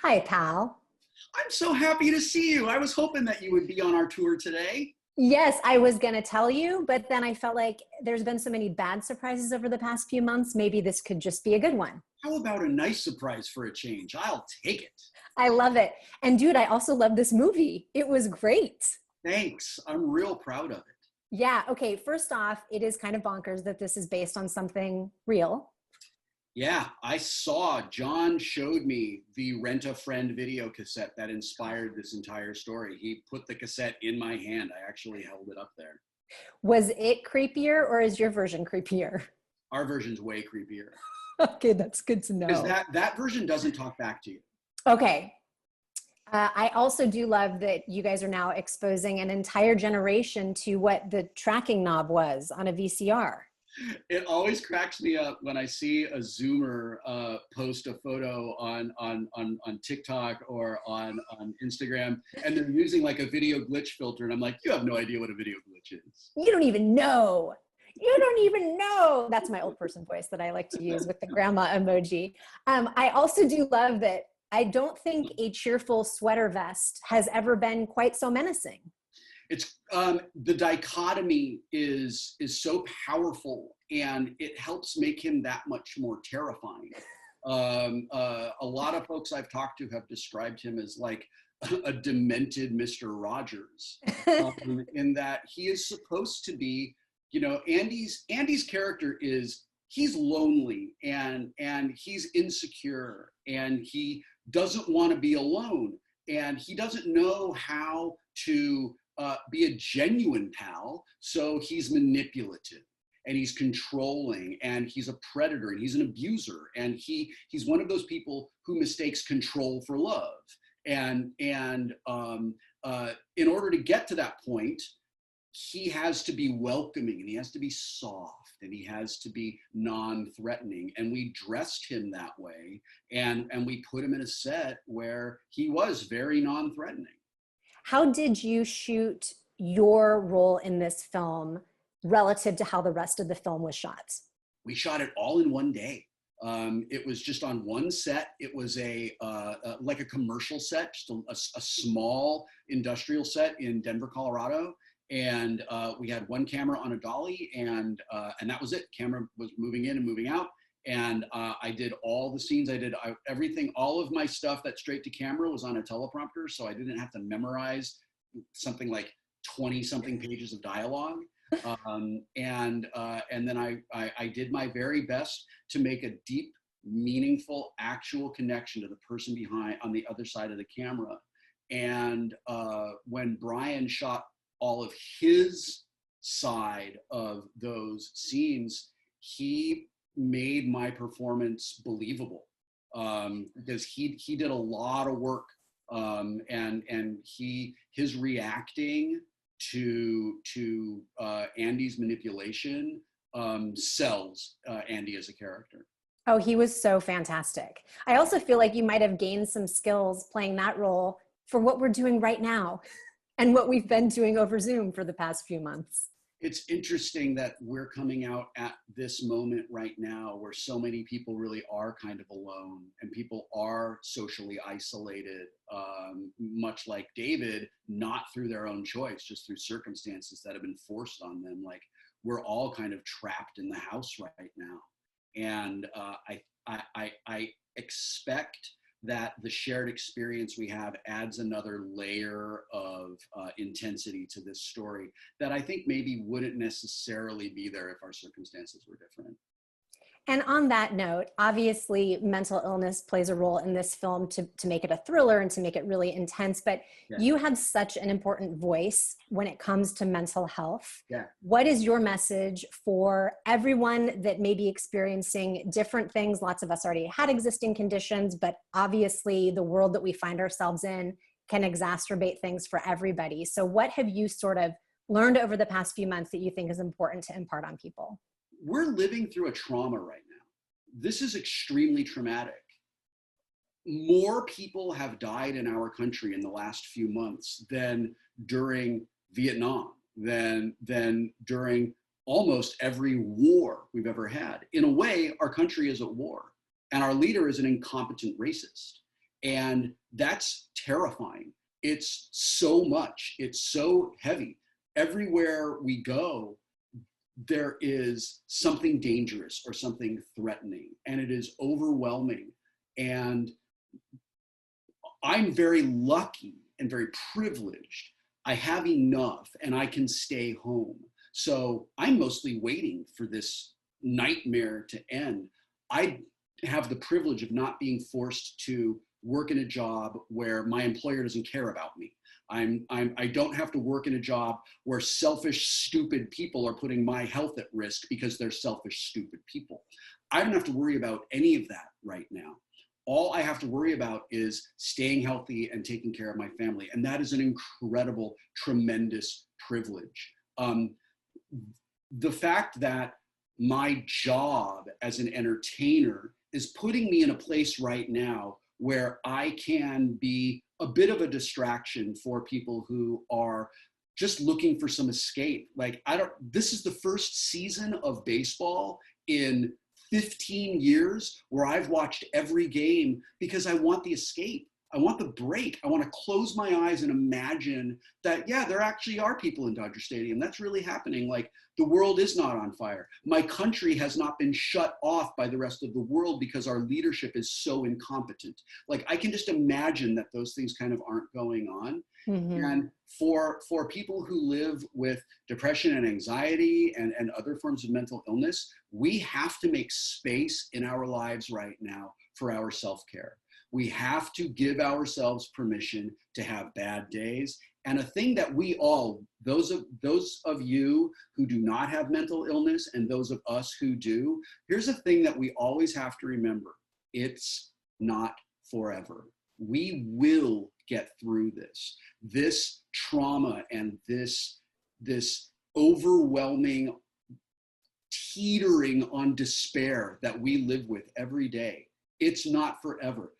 Hi, pal. I'm so happy to see you. I was hoping that you would be on our tour today. Yes, I was going to tell you, but then I felt like there's been so many bad surprises over the past few months. Maybe this could just be a good one. How about a nice surprise for a change? I'll take it. I love it. And dude, I also love this movie. It was great. Thanks. I'm real proud of it. Yeah. Okay. First off, it is kind of bonkers that this is based on something real. Yeah, I saw John showed me the Rent a Friend video cassette that inspired this entire story. He put the cassette in my hand. I actually held it up there. Was it creepier or is your version creepier? Our version's way creepier Okay, that's good to because know. that version doesn't talk back to you. Okay. I also do love that you guys are now exposing an entire generation to what the tracking knob was on a VCR. It always cracks me up when I see a Zoomer post a photo on TikTok or on Instagram, and they're using like a video glitch filter, and I'm like, you have no idea what a video glitch is. You don't even know. You don't even know. That's my old person voice that I like to use with the grandma emoji. I also do love that I don't think a cheerful sweater vest has ever been quite so menacing. It's the dichotomy is so powerful, and it helps make him that much more terrifying. A lot of folks I've talked to have described him as like a demented Mr. Rogers, in that he is supposed to be, Andy's character is he's lonely and he's insecure and he doesn't want to be alone and he doesn't know how to be a genuine pal, so he's manipulative and he's controlling and he's a predator and he's an abuser and he's one of those people who mistakes control for love. And in order to get to that point, he has to be welcoming and he has to be soft and he has to be non-threatening, and we dressed him that way and we put him in a set where he was very non-threatening. How did you shoot your role in this film relative to how the rest of the film was shot? We shot it all in one day. It was just on one set. It was like a commercial set, just a small industrial set in Denver, Colorado. And we had one camera on a dolly, and that was it. Camera was moving in and moving out. And I did all the scenes. Everything, all of my stuff that's straight to camera was on a teleprompter, so I didn't have to memorize something like 20 something pages of dialogue. And then I did my very best to make a deep, meaningful, actual connection to the person behind on the other side of the camera. And when Brian shot all of his side of those scenes, he made my performance believable, because he did a lot of work, and his reacting to Andy's manipulation sells Andy as a character. Oh, he was so fantastic. I also feel like you might have gained some skills playing that role for what we're doing right now and what we've been doing over Zoom for the past few months. It's interesting that we're coming out at this moment right now where so many people really are kind of alone and people are socially isolated, much like David, not through their own choice, just through circumstances that have been forced on them. Like, we're all kind of trapped in the house right now. And I expect that the shared experience we have adds another layer of intensity to this story that I think maybe wouldn't necessarily be there if our circumstances were different. And on that note, obviously mental illness plays a role in this film to make it a thriller and to make it really intense, but Yeah. you have such an important voice when it comes to mental health. Yeah. What is your message for everyone that may be experiencing different things? Lots of us already had existing conditions, but obviously the world that we find ourselves in can exacerbate things for everybody. So what have you sort of learned over the past few months that you think is important to impart on people? We're living through a trauma right now. This is extremely traumatic. More people have died in our country in the last few months than during Vietnam, than during almost every war we've ever had. In a way, our country is at war, and our leader is an incompetent racist. And that's terrifying. It's so much, it's so heavy. Everywhere we go, there is something dangerous or something threatening, and it is overwhelming. And I'm very lucky and very privileged. I have enough and I can stay home. So I'm mostly waiting for this nightmare to end. I have the privilege of not being forced to work in a job where my employer doesn't care about me. I don't have to work in a job where selfish, stupid people are putting my health at risk because they're selfish, stupid people. I don't have to worry about any of that right now. All I have to worry about is staying healthy and taking care of my family. And that is an incredible, tremendous privilege. The fact that my job as an entertainer is putting me in a place right now where I can be a bit of a distraction for people who are just looking for some escape. Like, this is the first season of baseball in 15 years where I've watched every game because I want the escape. I want the break. I want to close my eyes and imagine that, yeah, there actually are people in Dodger Stadium. That's really happening. Like, the world is not on fire. My country has not been shut off by the rest of the world because our leadership is so incompetent. Like, I can just imagine that those things kind of aren't going on. Mm-hmm. And for people who live with depression and anxiety and other forms of mental illness, we have to make space in our lives right now for our self-care. We have to give ourselves permission to have bad days. And a thing that we all, those of you who do not have mental illness and those of us who do, here's a thing that we always have to remember. It's not forever. We will get through this. This trauma and this overwhelming teetering on despair that we live with every day, it's not forever.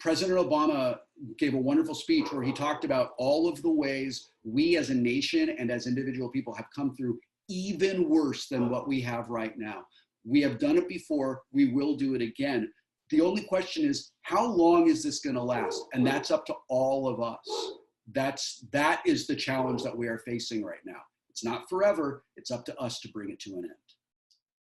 President Obama gave a wonderful speech where he talked about all of the ways we as a nation and as individual people have come through even worse than what we have right now. We have done it before, we will do it again. The only question is, how long is this going to last? And that's up to all of us. That is the challenge that we are facing right now. It's not forever, it's up to us to bring it to an end.